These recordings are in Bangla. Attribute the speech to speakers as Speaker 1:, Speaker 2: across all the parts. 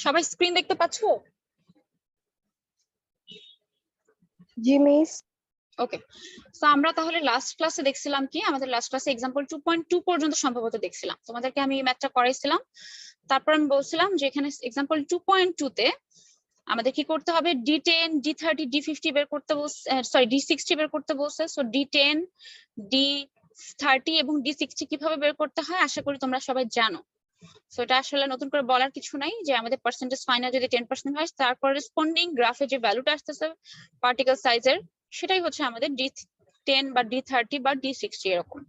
Speaker 1: সবাই স্ক্রিন দেখতে পাচ্ছো?
Speaker 2: জি মিস।
Speaker 1: ওকে, সো আমরা তাহলে লাস্ট ক্লাসে দেখছিলাম কি, আমাদের লাস্ট ক্লাসে एग्जांपल 2.2 পর্যন্ত সম্ভবত দেখছিলাম, তোমাদেরকে আমি ম্যাথটা করাইছিলাম। তারপর আমি বলছিলাম যে এখানে एग्जांपल 2.2 তে আমাদের কি করতে হবে, D10 D30 D50 বের করতে বলছে, সরি D60 বের করতে বলছে। সো D10 D30 এবং D60 কিভাবে বের করতে হয় আশা করি তোমরা সবাই জানো। সো এটা আসলে নতুন করে বলার কিছু নাই, যে আমাদের পার্সেন্টেজ ফাইনাল যদি 10% হয় তার করেসপন্ডিং গ্রাফে যে ভ্যালুটা আসতেছে পার্টিকেল সাইজের, সেটাই হচ্ছে আমাদের D10 বা D30 বা D60 এরকম।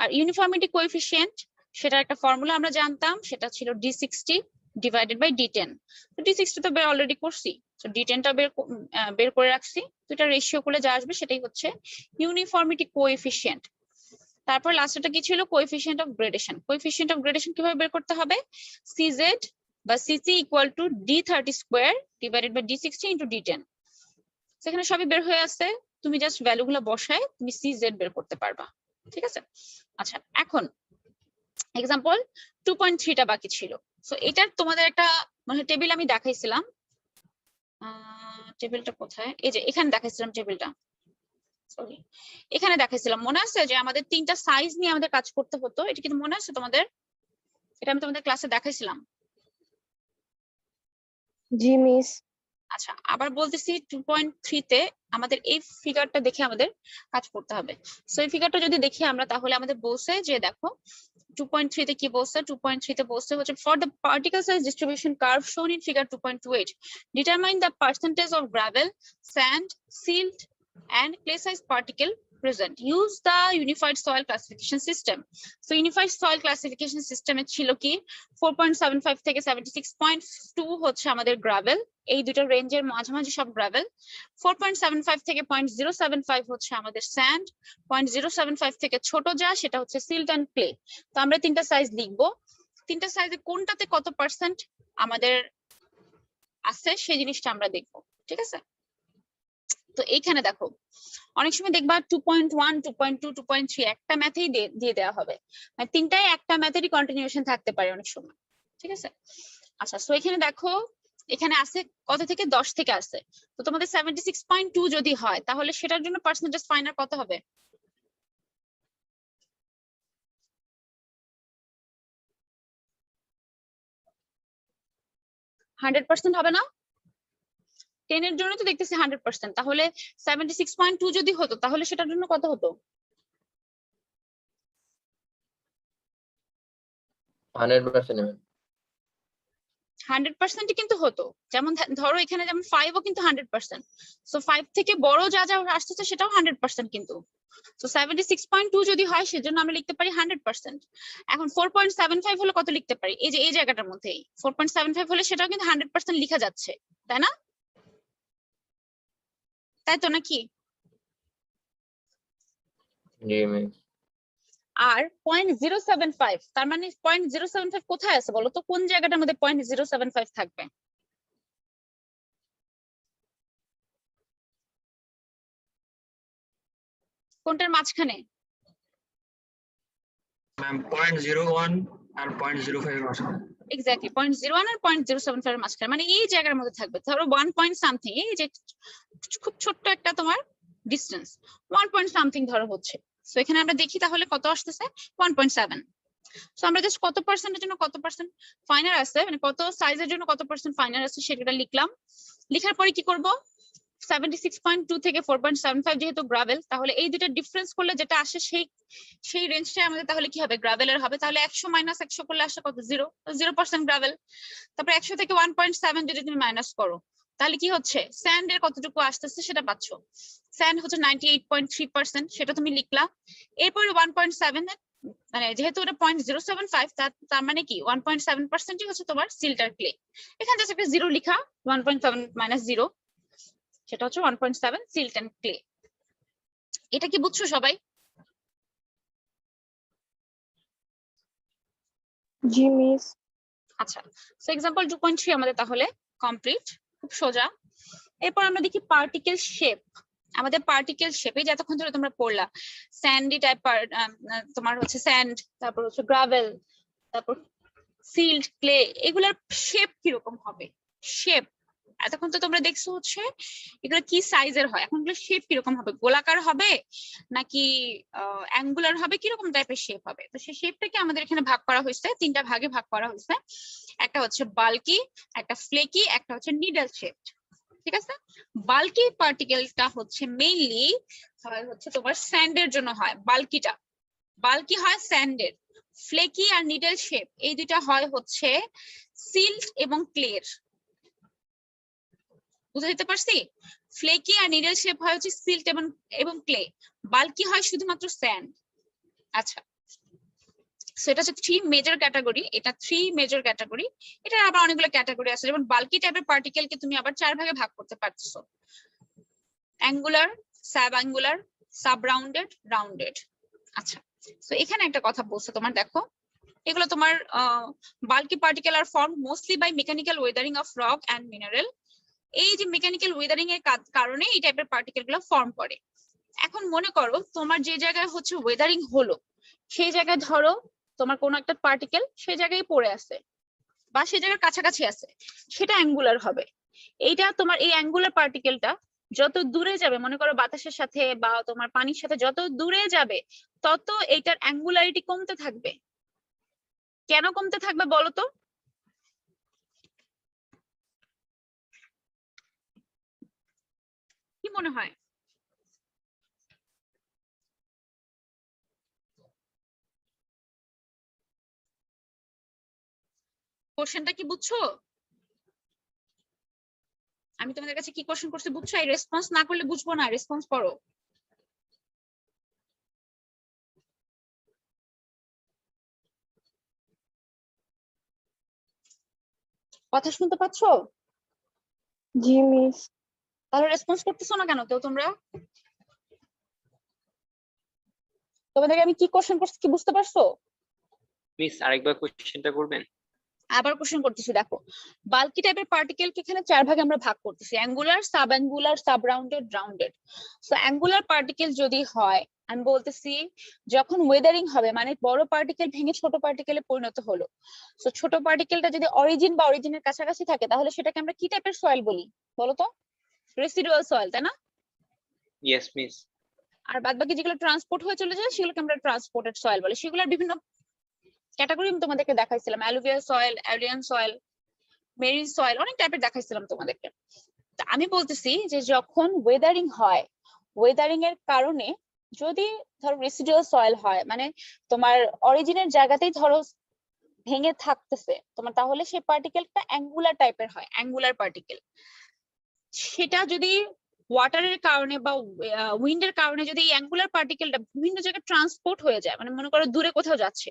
Speaker 1: আর ইউনিফর্মিটি কোএফিসিয়েন্ট, সেটার একটা ফর্মুলা আমরা জানতাম, সেটা ছিল D60 ডিভাইডেড বাই D10। তো D60 তো বের অলরেডি করছি, তো D10টা বের করে রাখছি। তো এটা রেশিও করলে যা আসবে সেটাই হচ্ছে ইউনিফর্মিটি কোএফিসিয়েন্ট। তারপর লাস্টটা কি ছিল, coefficient of gradation. Coefficient of gradation কিভাবে বের করতে হবে, CZ বা CC equal to D30 square divided by D60 into D10। সেখানে সবই বের হয়ে আছে, তুমি জাস্ট ভ্যালুগুলো বসায় তুমি CZ বের করতে পারবা। ঠিক আছে, আচ্ছা এখন एग्जांपल 2.3 টা বাকি ছিল। সো এটার তোমাদের একটা মানে টেবিল আমি দেখাইছিলাম, টেবিলটা কোথায়, এই যে এখানে দেখাইছিলাম টেবিলটা, সরি এখানে দেখাইছিলাম। মনে আছে যে আমাদের তিনটা সাইজ নিয়ে আমাদের কাজ করতে হতো, এটা কিন্তু মনে আছে তোমাদের? এটা আমি তোমাদের ক্লাসে দেখাইছিলাম।
Speaker 2: জি মিস।
Speaker 1: আচ্ছা আবার বলতেছি 2.3 তে আমাদের এই ফিগারটা দেখে আমাদের কাজ করতে হবে। সো এই ফিগারটা যদি দেখি আমরা, তাহলে আমাদের বলছে যে দেখো 2.3 তে কি বলছে, 2.3 তে বলছে হচ্ছে for the particle size distribution curve shown in figure 2.28 determine the percentage of gravel, sand, silt and clay size particle present. Use the unified soil classification system. So unified soil classification system এ ছিল কি 4.75 থেকে 76.2 হচ্ছে আমাদের গ্রাভেল, এই দুটো রেঞ্জের মাঝামাঝি সব গ্রাভেল। 4.75 থেকে 0.075 হচ্ছে আমাদের স্যান্ড, 0.075 থেকে ছোট যা সেটা হচ্ছে সিল্ট এন্ড ক্লে। তো আমরা তিনটা সাইজ লিখবো, তিনটা সাইজে কোনটাতে কত পার্সেন্ট আমাদের আছে সেই জিনিসটা আমরা দেখবো। ঠিক আছে, তো এইখানে দেখো অনেক সময় দেখবা 2.1 2.2 2.3 একটা ম্যাথেই দিয়ে দেওয়া হবে, মানে তিনটাই একটা ম্যাথেরই কন্টিনিউশন থাকতে পারে অনেক সময়। ঠিক আছে, আচ্ছা সো এখানে দেখো এখানে আছে কত থেকে 10 থেকে আছে। তো তোমাদের 76.2 যদি হয় তাহলে সেটার জন্য পার্সেন্টেজ ফাইনাল কত হবে? হান্ড্রেড পার্সেন্ট হবে না? 10 এর জন্য তো দেখতেছি 100%, তাহলে 76.2 যদি হতো তাহলে সেটার জন্য কত হতো?
Speaker 3: 100%।
Speaker 1: 100% কিন্তু হতো, যেমন ধরো এখানে যেমন 5 ও কিন্তু 100%। সো 5 থেকে বড় যা যা আসতেছে সেটাও 100% কিন্তু। সো 76.2 যদি হয় সেজন্য আমরা লিখতে পারি 100%। এখন 4.75 হলে কত লিখতে পারি, এই যে এই জায়গাটার মধ্যেই 4.75 হলে সেটাও কিন্তু 100% লিখা যাচ্ছে, তাই না? তাই তো নাকি?
Speaker 3: জি মিস।
Speaker 1: আর 0.075 তার মানে 0.075 কোথায় আছে বলো তো, কোন জায়গাটার মধ্যে 0.075 থাকবে? কোনটার মাঝখানে?
Speaker 4: ম্যাম 0.01 আর 0.05 এর মাঝখানে।
Speaker 1: এক্স্যাক্টলি 0.01 আর 0.075 এর মাঝখানে, মানে এই জায়গার মধ্যে থাকবে। ধরো 1 পয়েন্ট সামথিং, এই যে খুব ছোট্ট একটা তোমার ডিস্টেন্স 1 পয়েন্ট সামথিং ধরো হচ্ছে। সো এখানে আমরা দেখি তাহলে কত আসতেছে 1.7। সো আমরা জাস্ট কত পার্সেন্টের জন্য কত পার্সেন্ট ফাইনাল আছে, মানে কত সাইজের জন্য কত পার্সেন্ট ফাইনাল আছে সেটা লিখলাম। লিখার পরে কি করব, 76.2 থেকে 4.75 যেহেতু গ্রাভেল, তাহলে এই দুটো ডিফারেন্স করলে যেটা আসে সেই রেঞ্জটা আমাদের তাহলে কি হবে, গ্রাভেলের হবে। তাহলে 100 মাইনাস 100 করলে আসে কত, 0% গ্রাভেল। তারপর 100 থেকে 1.7 যদি তুমি মাইনাস করো তাহলে কি হচ্ছে, স্যান্ড এর কতটুকু আসতেছে সেটা পাচ্ছ। স্যান্ড হচ্ছে 98.3%, সেটা তুমি লিখলা। এরপরে 1.7 মানে যেহেতু এটা 0.075 তার মানে কি 1.7%ই হচ্ছে তোমার সিল্টার ক্লে। এখানে জাস্ট একটা জিরো লিখা, 1.7 মাইনাস 0 সেটা হচ্ছে 1.7 সিল্ট এন্ড ক্লে। এটা কি বুঝছো সবাই?
Speaker 2: জি মিস।
Speaker 1: আচ্ছা সো एग्जांपल 2.3 আমাদের তাহলে কমপ্লিট, খুব সোজা। এরপর আমরা দেখি পার্টিকেল শেপ। আমাদের পার্টিকেল শেপে যতক্ষণ ধরে তোমরা পড়লা স্যান্ডি টাইপ, তোমার হচ্ছে স্যান্ড, তারপর হচ্ছে গ্রাভেল, তারপর সিল্ড, ক্লে, এগুলার শেপ কিরকম হবে? শেপ এতক্ষণ তো তোমরা দেখছো হচ্ছে এগুলো কি সাইজের হয়, এখন এগুলো শেপ কিরকম হবে? গোলাকার হবে নাকি অ্যাঙ্গুলার হবে, কিরকম টাইপের শেপ হবে? তো সেই শেপটাকে আমাদের এখানে ভাগ করা হয়েছে, 3টা ভাগে ভাগ করা হয়েছে। একটা হচ্ছে বাল্কি, একটা ফ্লেকি, একটা হচ্ছে নিডল শেপ। ঠিক আছে, বাল্কি পার্টিকেলটা হচ্ছে মেইনলি হয় হচ্ছে তোমার স্যান্ডের জন্য হয়। বাল্কি হয় স্যান্ডের। ফ্লেকি আর নিডল শেপ এই দুইটা হয় হচ্ছে সিল্ট এবং ক্লের। বুঝে দিতে পারছি? ফ্লেকি আর নিডল শেপ হয় হচ্ছে সিল্ট এবং ক্লে। বাল্কি হয় শুধুমাত্র স্যান্ড। আচ্ছা, সেটা হচ্ছে 3 মেজর ক্যাটাগরি। এটা 3 মেজর ক্যাটাগরি। এটা আবার অনেকগুলো ক্যাটাগরি আছে, যেমন বাল্কি টাইপের পার্টিকেলকে তুমি আবার 4 ভাগে ভাগ করতে পারছো: angular, sub angular, sub rounded, rounded. আচ্ছা, তো এখানে একটা কথা বলছে তোমার, দেখো এগুলো তোমার bulky particle are form mostly by mechanical weathering of rock and mineral. এই যে মেকানিক্যাল ওয়েদারিং এর কারণে এই টাইপের পার্টিকেল গুলো ফর্ম করে। এখন মনে করো তোমার যে জায়গায় হচ্ছে ওয়েদারিং হলো, সেই জায়গায় ধরো তোমার কোনো একটা পার্টিকেল সেই জায়গায় পড়ে আছে বা সেই জায়গার কাছাকাছি আছে, সেটা অ্যাঙ্গুলার হবে। এইটা তোমার এই অ্যাঙ্গুলার পার্টিকেলটা যত দূরে যাবে, মনে করো বাতাসের সাথে বা তোমার পানির সাথে যত দূরে যাবে, তত এইটার অ্যাঙ্গুলারিটি কমতে থাকবে। কেন কমতে থাকবে বলো তো? কি মনে হয়? কোশ্চেনটা কি বুঝছো? আমি তোমাদের কাছে কি কোশ্চেন করছি বুঝছো? এই রেসপন্স না করলে বুঝবো না, রেসপন্স করো। কথা শুনতে পাচ্ছো?
Speaker 2: জি মিস।
Speaker 1: তাহলে রেসপন্স করতেছো না কেন কেউ তোমরা? তোমাদেরকে আমি কি কোশ্চেন করছি কি বুঝতে পারছো?
Speaker 5: মিস আরেকবার কোশ্চেনটা করবেন?
Speaker 1: আবার কোশ্চেন করতেছি, দেখো বাল্কি টাইপের পার্টিকেলকে এখানে 4 ভাগে আমরা ভাগ করতেছি: angular, sub angular, sub rounded, rounded. So angular particle যদি হয়, আমি বলতেছি যখন ওয়েদারিং হবে, মানে বড় পার্টিকেল ভেঙে ছোট পার্টিকেলে পরিণত হলো, সো ছোট পার্টিকেলটা যদি অরিজিন বা অরিজিনের কাছাকাছি থাকে, তাহলে সেটাকে আমরা কি টাইপের সয়েল বলি বলো তো? রেসিডুয়াল সয়েল, তাই না?
Speaker 5: Yes miss.
Speaker 1: আর বাদবাকি যেগুলো ট্রান্সপোর্ট হয়ে চলে যায় সেগুলোকে আমরা ট্রান্সপোর্টেড সয়েল বলি। সেগুলোর বিভিন্ন ক্যাটাগরি আমি তোমাদেরকে দেখাইছিলাম: alluvial soil, alien soil, marine soil, অনেক টাইপের দেখাইছিলাম তোমাদেরকে। তা আমি বলতেছি যে যখন ওয়েদারিং হয়, ওয়েদারিং এর কারণে যদি ধরো রেসিডুয়াল সয়েল হয়, মানে তোমার অরিজিনের জায়গাতেই ধরো ভেঙে থাকতেছে তোমার, তাহলে সেই পার্টিকেলটা অ্যাঙ্গুলার টাইপের হয়, অ্যাঙ্গুলার পার্টিকেল। সেটা যদি ওয়াটারের কারণে বা উইন্ডের কারণে যদি এই অ্যাঙ্গুলার পার্টিকেলটা বিভিন্ন জায়গায় ট্রান্সপোর্ট হয়ে যায়, মানে মনে করো দূরে কোথাও যাচ্ছে,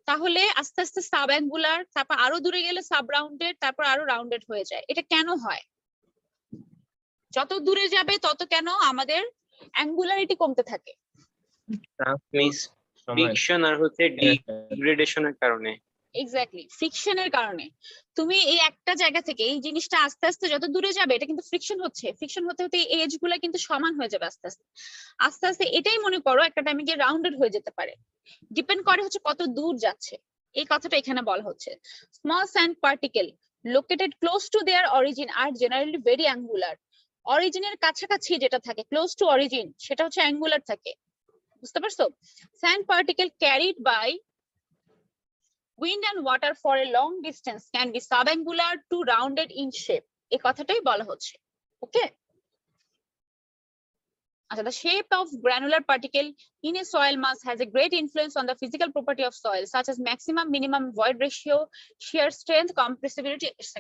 Speaker 1: তাহলে আস্তে আস্তে সাব অ্যাঙ্গুলার, তারপর আরো দূরে গেলে সাব রাউন্ডেড, তারপর আরো রাউন্ডেড হয়ে যায়। এটা কেন হয়? যত দূরে যাবে তত কেন আমাদের অ্যাঙ্গুলারিটি কমতে থাকে?
Speaker 5: মিস ফ্রিকশন আর হচ্ছে ডিগ্রেডেশনের কারণে।
Speaker 1: এক্স্যাক্টলি, ফ্রিকশনের কারণে। তুমি এই একটা জায়গা থেকে এই জিনিসটা আস্তে আস্তে যত দূরে যাবে, এটা কিন্তু ফ্রিকশন হচ্ছে, ফ্রিকশন হতে হতে এই এজ গুলা কিন্তু সমান হয়ে যাবে আস্তে আস্তে। আস্তে আস্তে এটাই মনে করো একটা টাইমে গিয়ে রাউন্ডেড হয়ে যেতে পারে। ডিপেন্ড করে হচ্ছে কত দূর যাচ্ছে, এই কথাটা এখানে বলা হচ্ছে। Small sand particle located close to their origin are generally very angular. অরিজিনের কাছাকাছি যেটা থাকে, ক্লোজ টু অরিজিন, সেটা হচ্ছে অ্যাঙ্গুলার থাকে। বুঝতে পারছো? Sand particle carried by wind and water for a long distance can be subangular to rounded in shape. এই কথাটাই বলা হচ্ছে। ওকে, আচ্ছা, the shape of granular particle in a soil mass has a great influence on the physical property of soil, such as maximum minimum void ratio, shear strength, compressibility, etc.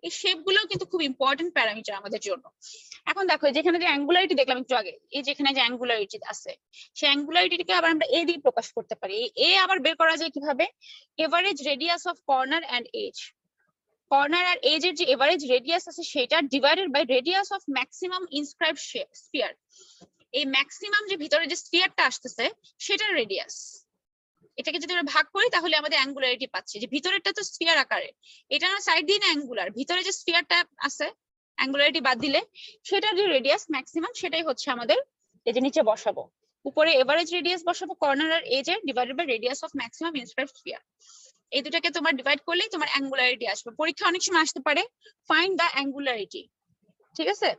Speaker 1: এই শেপ গুলো কিন্তু খুব ইম্পর্টেন্ট প্যারামিটার আমাদের জন্য। এখন দেখো যেখানে যে অ্যাঙ্গুলারিটি দেখলাম একটু আগে, এই যেখানে যে অ্যাঙ্গুলারিটি আছে, সেই অ্যাঙ্গুলারিটিকে আবার আমরা এ দিয়ে প্রকাশ করতে পারি। এ আবার বের করা যায় কিভাবে? Average radius of corner and edge. Corner আর এজ এর যে এভারেজ রেডিয়াস আছে সেটা divided by radius of maximum inscribed sphere. এই ম্যাক্সিমাম যে ভিতরে যে স্ফিয়ারটা আসতেছে সেটার রেডিয়াস, এটাকে যদি আমরা ভাগ করি তাহলে আমাদের অ্যাঙ্গুলারিটি পাচ্ছি। যে ভিতরেরটা তো স্ফিয়ার আকারে, এটা না সাইড দিয়ে না অ্যাঙ্গুলার, ভিতরে যে স্ফিয়ারটা আছে অ্যাঙ্গুলারিটি বাদ দিলে সেটার যে রেডিয়াস ম্যাক্সিমাম, সেটাই হচ্ছে আমাদের এই যে নিচে বসাবো। উপরে এভারেজ রেডিয়াস বসাবো, কর্নার আর এজের divided by radius of maximum inscribed sphere. এই দুটাকে তোমার ডিভাইড করলেই তোমার অ্যাঙ্গুলারিটি আসবে। পরীক্ষা অনেক সময় আসতে পারে ফাইন্ড দা অ্যাঙ্গুলারিটি, ঠিক আছে?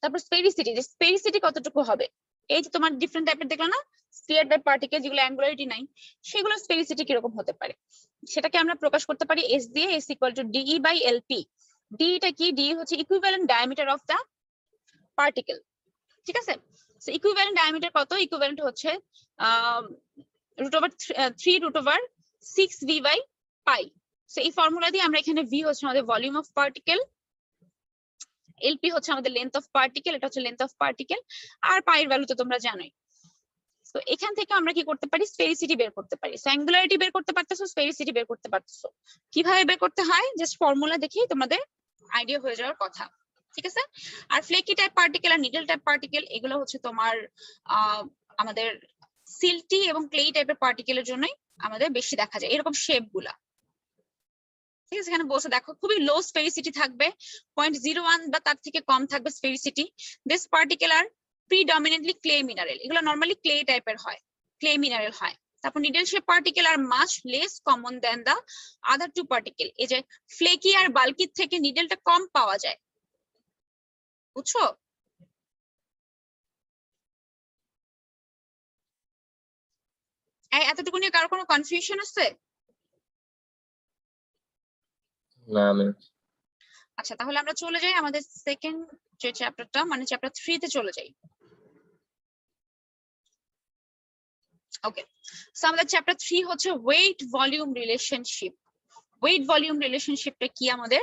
Speaker 1: তারপর স্পেরিসিটি, যে স্পেরিসিটি কতটুকু হবে, এই যে তোমার ডিফারেন্ট টাইপের দেখলো না স্ফিয়ার টাইপ পার্টিকেল যেগুলো অ্যাঙ্গুলারিটি নাই, সেগুলো স্পেরিসিটি কিরকম হতে পারে সেটাকে আমরা প্রকাশ করতে পারি এস দিয়ে, S equal to DE by LP. ডিটা কি, ডি হচ্ছে equivalent diameter of the particle, ঠিক আছে? সো ইকুইভ্যালেন্ট ডায়ামিটার কত, ইকুইভ্যালেন্ট হচ্ছে √3/6v/π। সো এই ফর্মুলা দিয়ে আমরা এখানে v হচ্ছে আমাদের ভলিউম অফ পার্টিকেল, এলপি হচ্ছে আমাদের লেন্থ অফ পার্টিকেল, এটা হচ্ছে লেন্থ অফ পার্টিকেল, আর পাইয়ের ভ্যালু তো তোমরা জানোই। তো এখান থেকে আমরা কি করতে পারি, স্পেরিসিটি বের করতে পারি। অ্যাঙ্গুলারিটি বের করতে পারতেছো, স্পেরিসিটি বের করতে পারতেছো। কিভাবে বের করতে হয় জাস্ট ফর্মুলা দেখেই তোমাদের আইডিয়া হয়ে যাওয়ার কথা, ঠিক আছে? আর ফ্লেকি টাইপ পার্টিকেল আর নিডল টাইপ পার্টিকেল এগুলো হচ্ছে তোমার আমাদের সিল্টি এবং ক্লেই টাইপের পার্টিকেলের জন্যই আমাদের বেশি দেখা যায় এরকম শেপ গুলা, ঠিক আছে? এখানে বসে দেখো খুবই লো স্পেরিসিটি থাকবে, 0.01 বা তার থেকে কম থাকবে sphericity. This particle are predominantly clay mineral, এগুলো নরমালি ক্লে টাইপের হয়, ক্লে মিনারেল হয়। তারপর needle shape particle are much less common than the other two particle, এই যে ফ্লেকি আর বাল্কির থেকে নিডলটা কম পাওয়া যায়, বুঝছো? এতটুকু নিয়ে কারো কোনো কনফিউশন আছে?
Speaker 3: না মিস।
Speaker 1: আচ্ছা, তাহলে আমরা চলে যাই আমাদের সেকেন্ড যে চ্যাপ্টারটা, মানে চ্যাপ্টার 3 তে চলে যাই। ওকে, সো আমাদের চ্যাপ্টার 3 হচ্ছে weight volume relationship. Weight volume রিলেশনশিপটা কি আমাদের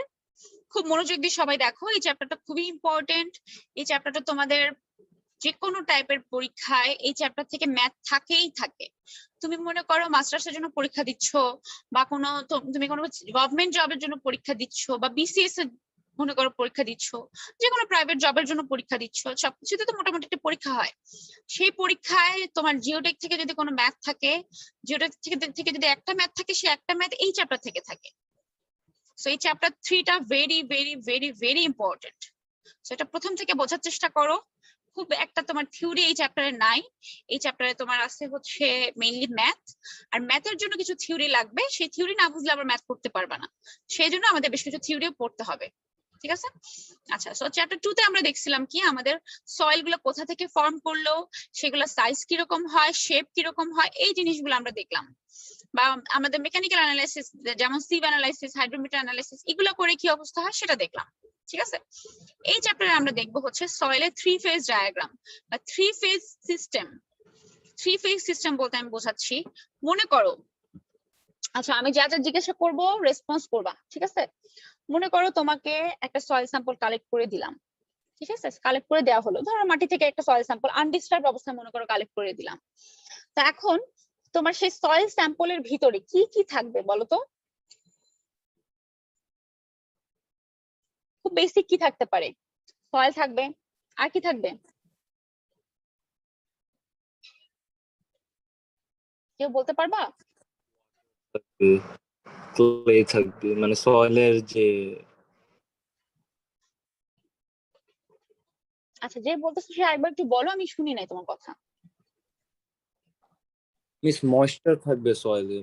Speaker 1: খুব মনোযোগ দিয়ে সবাই দেখো, এই চ্যাপ্টারটা খুবই ইম্পর্টেন্ট। এই চ্যাপ্টারটা তোমাদের যে কোনো টাইপের পরীক্ষায় এই চ্যাপ্টার থেকে ম্যাথ থাকেই থাকে। তুমি মনে করো মাস্টার্সের জন্য পরীক্ষা দিচ্ছ, বা তুমি কোনো গভর্নমেন্ট জবের জন্য পরীক্ষা দিচ্ছ, বা বিসিএস এর মনে করো পরীক্ষা দিচ্ছ, যে কোনো প্রাইভেট জবের জন্য পরীক্ষা দিচ্ছ, সবকিছুতে তো মোটামুটি একটা পরীক্ষা হয়। সেই পরীক্ষায় তোমার জিওটেক থেকে যদি কোনো ম্যাথ থাকে, জিওটেক থেকে যদি একটা ম্যাথ থাকে, সে একটা ম্যাথ এই চ্যাপ্টার থেকে থাকে। সো এই চ্যাপ্টার 3টা very very very very important. So এটা প্রথম থেকে বোঝার চেষ্টা করো। খুব একটা তোমার থিওরি এই চ্যাপ্টারে নাই, এই চ্যাপ্টারে তোমার আছে হচ্ছে মেইনলি ম্যাথ, আর ম্যাথের জন্য কিছু থিওরি লাগবে, সেই থিওরি না বুঝলে আবার ম্যাথ করতে পারবে না, সেই জন্য আমাদের বেশ কিছু থিওরিও পড়তে হবে, ঠিক আছে? আচ্ছা, সো চ্যাপ্টার 2 তে আমরা দেখছিলাম কি আমাদের সয়েল গুলো কোথা থেকে ফর্ম করলো, সেগুলো সাইজ কিরকম হয়, শেপ কিরকম হয়, এই জিনিসগুলো আমরা দেখলাম। বা আমাদের মেকানিক্যাল অ্যানালাইসিস যেমন সিভ অ্যানালাইসিস, হাইড্রোমিটার অ্যানালাইসিস, এগুলো করে কি অবস্থা হয় সেটা দেখলাম, ঠিক আছে? এই চ্যাপ্টারে আমরা দেখবো হচ্ছে সয়েলের 3 ফেজ ডায়াগ্রাম বা 3 ফেজ সিস্টেম। 3 ফেজ সিস্টেম বলতে আমি বোঝাচ্ছি, মনে করো, আচ্ছা আমি যা যা জিজ্ঞাসা করবো রেসপন্স করবা, ঠিক আছে? মনে করো তোমাকে একটা সয়েল স্যাম্পল কালেক্ট করে দিলাম, ঠিক আছে? কালেক্ট করে দেওয়া হলো, ধরো মাটি থেকে একটা সয়েল স্যাম্পল আনডিস্টার্ব অবস্থায় মনে করো কালেক্ট করে দিলাম। তা এখন তোমার সেই সয়েল স্যাম্পলের ভিতরে কি কি থাকবে বলো তো? খুব বেসিক কি থাকতে পারে? সয়েল থাকবে, আর কি থাকবে? কেউ বলতে পারবা?
Speaker 6: ক্লে থাকবে, মানে সয়েলের যে
Speaker 1: আচ্ছা, যে বলতেছো সে আরেকবার একটু বলো, আমি শুনি নাই তোমার কথা।
Speaker 6: মিস ময়েশ্চার থাকবে সয়েলে,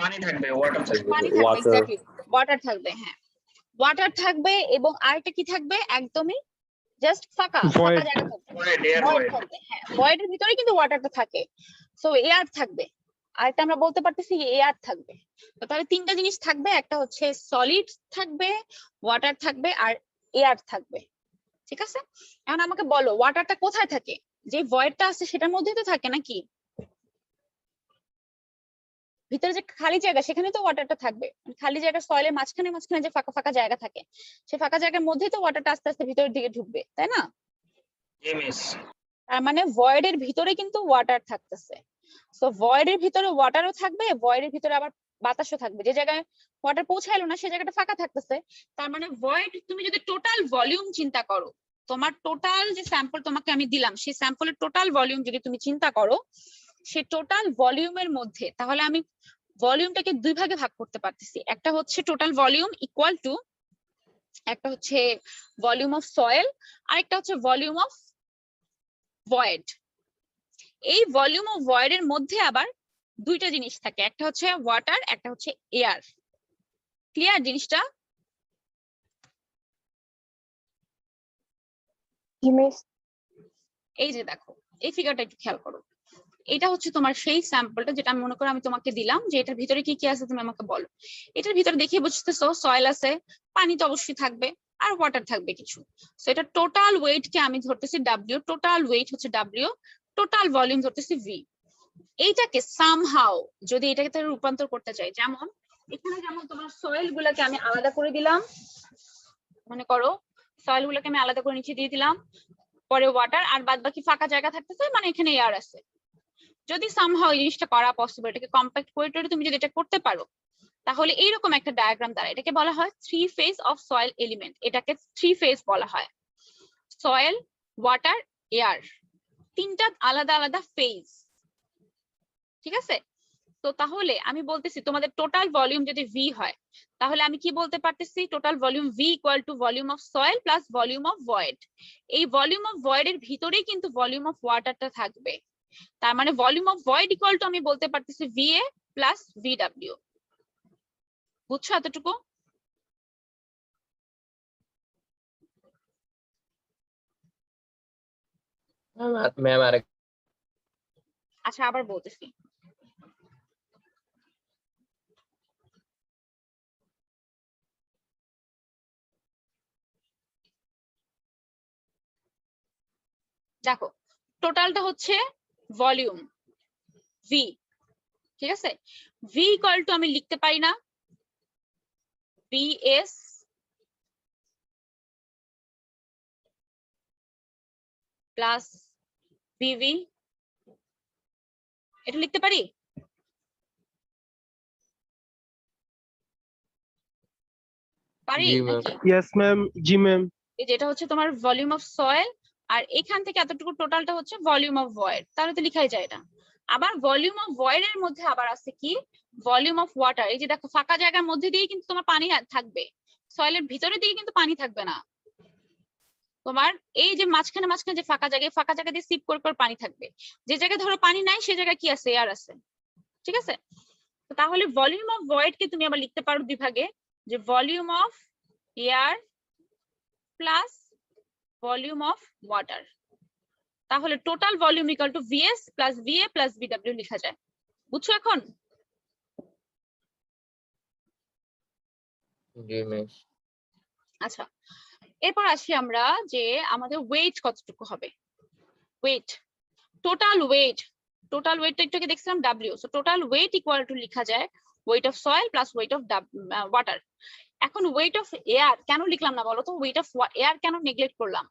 Speaker 4: পানি থাকবে, ওয়াটার থাকবে।
Speaker 1: পানি থাকবে,
Speaker 6: ওয়াটার।
Speaker 1: এক্স্যাক্টলি, ওয়াটার থাকবে, হ্যাঁ ওয়াটার থাকবে, এবং আরেকটা কি থাকবে? একদমই জাস্ট ফাঁকা ফাঁকা জায়গা থাকবে,
Speaker 4: ভয়েড, এয়ার
Speaker 1: ভয়েড
Speaker 4: ভয়েড।
Speaker 1: থাকবে, হ্যাঁ ভয়েডের ভিতরে কিন্তু ওয়াটারটা থাকে। সো এয়ার থাকবে, আরেকটা আমরা বলতে পারতেছি এয়ার থাকবে। তো তাহলে 3টা জিনিস থাকবে, একটা হচ্ছে সলিড থাকবে, ওয়াটার থাকবে, আর এয়ার থাকবে, ঠিক আছে? এখন আমাকে বলো ওয়াটারটা কোথায় থাকে? যে ভয়েডটা আছে সেটার মধ্যেই তো থাকে নাকি? ভিতরে যে খালি জায়গা সেখানে তো ওয়াটারটা থাকবে, খালি জায়গা সয়েলের মাঝখানে মাঝখানে যে ফাঁকা ফাঁকা জায়গা থাকে, সেই ফাঁকা জায়গার মধ্যেই তো ওয়াটারটা আস্তে আস্তে ভিতরের দিকে ঢুকবে, তাই না?
Speaker 4: জি মিস।
Speaker 1: তার মানে ভয়েডের ভিতরে কিন্তু ওয়াটার থাকতেছে। সো ভয়েডের ভিতরে ওয়াটারও থাকবে, ভয়েডের ভিতরে আবার বাতাসও থাকবে, যে জায়গায় ওয়াটার পৌঁছাইলো না সেই জায়গাটা ফাঁকা থাকতেছে। তার মানে ভয়েড, তুমি যদি টোটাল ভলিউম চিন্তা করো, তোমার টোটাল যে স্যাম্পল তোমাকে আমি দিলাম সেই স্যাম্পলের টোটাল ভলিউম যদি তুমি চিন্তা করো, সেই টোটাল ভলিউমের মধ্যে তাহলে আমি ভলিউমটাকে 2 ভাগে ভাগ করতে পারতেছি। একটা হচ্ছে টোটাল ভলিউম ইকুয়াল টু, একটা হচ্ছে ভলিউম অফ সয়েল, আর একটা হচ্ছে ভলিউম অফ ভয়েড। এই ভলিউম অফ ভয়েড এর মধ্যে আবার দুইটা জিনিস থাকে, একটা হচ্ছে ওয়াটার, একটা হচ্ছে এয়ার। ক্লিয়ার জিনিসটা?
Speaker 2: জি মিস।
Speaker 1: এই যে দেখো, এই ফিগারটা একটু খেয়াল করো। এটা হচ্ছে তোমার সেই স্যাম্পলটা যেটা আমি মনে করো আমি তোমাকে দিলাম, যে এটার ভিতরে কি কি আছে তুমি আমাকে বলো। এটার ভিতরে দেখে বুঝতেছো সয়েল আছে, পানি তো অবশ্যই থাকবে, আর ওয়াটার থাকবে কিছু। সো এটা টোটাল ওয়েট কে আমি ধরতেছি ডাব্লিউ, টোটাল ওয়েট হচ্ছে ডাব্লিউ, টোটাল ভলিউম ধরতেছি ভি। এইটাকে সামহাউ যদি এটাকে রূপান্তর করতে চাই, যেমন এখানে যেমন তোমার সয়েল গুলাকে আমি আলাদা করে দিলাম, মনে করো সয়েল গুলোকে আমি আলাদা করে নিচে দিয়ে দিলাম, পরে ওয়াটার, আর বাদ বাকি ফাঁকা জায়গা থাকতেছে, মানে এখানে এয়ার আছে। যদি সামহাউ এই জিনিসটা করা পসিবল, এটাকে কম্প্যাক্ট করে তুমি যদি এটা করতে পারো, তাহলে এইরকম একটা ডায়াগ্রাম দ্বারা এটাকে বলা হয় three phase of soil element. এটাকে থ্রি ফেজ বলা হয়, সয়েল, ওয়াটার, এয়ার, তিনটা আলাদা আলাদা ফেজ। ঠিক আছে? তো তাহলে আমি বলতেছি তোমাদের টোটাল ভলিউম যদি ভি হয়, তাহলে আমি কি বলতে পারতেছি, total volume V equal to volume of soil plus volume of void. এই ভলিউম অফ ভয়েড এর ভিতরেই কিন্তু ভলিউম অফ ওয়াটারটা থাকবে। তার মানে volume of void equal to আমি বলতে পারতেছি ভিএ প্লাস ভিডব্লিউ। বুঝছো এতটুকু?
Speaker 3: ম্যাম আরেক
Speaker 1: আচ্ছা আবার বলতেছি, দেখো টোটালটা হচ্ছে ভলিউম ভি, ঠিক আছে? ভি ইকুয়াল টু আমি লিখতে পারি না ভিএস প্লাস ভিভি, এটা লিখতে পারি? পারি
Speaker 3: জি ম্যাম।
Speaker 1: নাকি?
Speaker 2: Yes ma'am. জি ম্যাম।
Speaker 1: এই যেটা হচ্ছে তোমার ভলিউম অফ সয়েল, আর এখান থেকে এতটুকু টোটালটা হচ্ছে ভলিউম অফ ভয়েড, তাহলে তো লিখাই যায় এটা। আবার ভলিউম অফ ভয়েড এর মধ্যে আবার আছে কি ভলিউম অফ ওয়াটার। এই যে দেখো ফাঁকা জায়গার মধ্যে দিয়ে কিন্তু তোমার পানি থাকবে, সয়েলের ভিতরে দিয়ে কিন্তু পানি থাকবে না। তোমার এই যে মাঝখানে মাঝখানে যে ফাঁকা জায়গা দিয়ে সিপ করে করে পানি থাকবে। যে জায়গায় ধরো পানি নাই সে জায়গায় কি আছে, এয়ার আছে। ঠিক আছে? তো তাহলে ভলিউম অফ ভয়েড কে তুমি আবার লিখতে পারো দুই ভাগে, যে volume of air plus volume of water. তাহলে total volume equal to VS plus VA plus VW লেখা যায়। বুঝছো এখন?
Speaker 3: জি মিস।
Speaker 1: আচ্ছা, এরপর আসি আমরা যে আমাদের ওয়েট কতটুকু হবে। ওয়েট, টোটাল ওয়েটটা একটু দেখছিলাম W, so total weight equal two লেখা যায় weight of soil plus wait of water. এখন ওয়েট অফ এয়ার কেন লিখলাম না বলো তো? ওয়েট অফ এয়ার কেন নেগলেক্ট করলাম?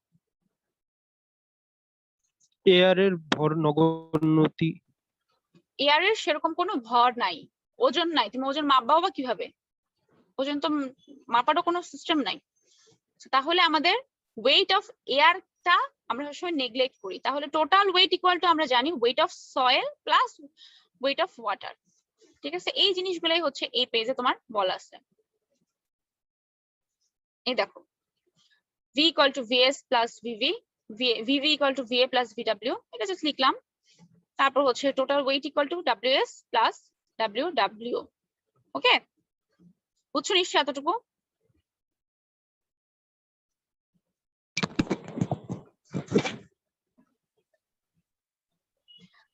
Speaker 2: এয়ারের ভর নগণ্যতি।
Speaker 1: এয়ারের সেরকম কোনো ভর নাই, ওজন নাই, তুমি ওজন মাপবাও বা কিভাবে? ওজন তো মাপারও কোনো সিস্টেম নাই। তাহলে আমাদের ওয়েট অফ এয়ারটা আমরা সবসময় নেগলেক্ট করি। তাহলে টোটাল ওয়েট ইকুয়াল টু আমরা জানি weight of soil plus wait of water. ঠিক আছে? এই জিনিসগুলাই হচ্ছে এই পেজে তোমার বলা আছে। এই দেখো, V equal to VS plus VV, VV equal to VA plus VW, এটা জাস্ট লিখলাম। তারপর হচ্ছে total weight equal to WS plus W. Okay, বুঝছো নিশ্চয় এতটুকু?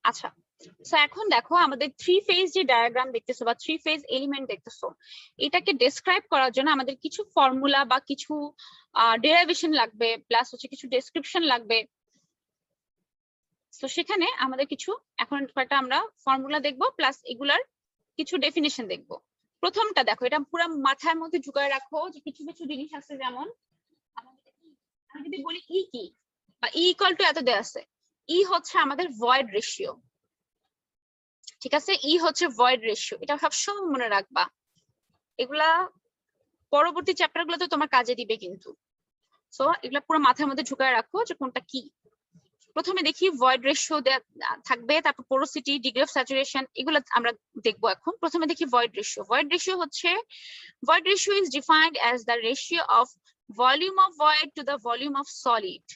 Speaker 1: আচ্ছা, সো এখন দেখো আমাদের থ্রি ফেজ যে ডায়াগ্রাম দেখতেছো বা থ্রি ফেজ এলিমেন্ট দেখতেছো, এটাকে ডেসক্রাইব করার জন্য আমাদের কিছু ফর্মুলা বা কিছু ডেরিভেশন লাগবে, প্লাস হচ্ছে কিছু ডেসক্রিপশন লাগবে। তো সেখানে আমাদের কিছু এখন কয়েকটা আমরা ফর্মুলা দেখবো, প্লাস এগুলার কিছু ডেফিনেশন দেখবো। প্রথমটা দেখো, এটা পুরো মাথার মধ্যে ঢুকায় রাখো যে কিছু কিছু জিনিস আছে, যেমন আমি যদি বলি ই কি, বা ই ইকুয়াল টু এত দেয়া আছে, ই হচ্ছে আমাদের ভয়েড রেশিও। ঠিক আছে? ই হচ্ছে ভয়েড রেশিও, এটা সবসময় মনে রাখবা। এগুলা পরবর্তী চ্যাপ্টার গুলোতে তোমার কাজে দিবে কিন্তু। সো এগুলা পুরো মাথার মধ্যে ঢুকায় রাখো যে কোনটা কি। প্রথমে দেখি ভয়েড রেশিও থাকবে, তারপর পোরোসিটি, ডিগ্রি অফ স্যাচুরেশন, এগুলো আমরা দেখবো এখন। প্রথমে দেখি void ratio. Void ratio is defined as the ratio of volume of void to the volume of solid.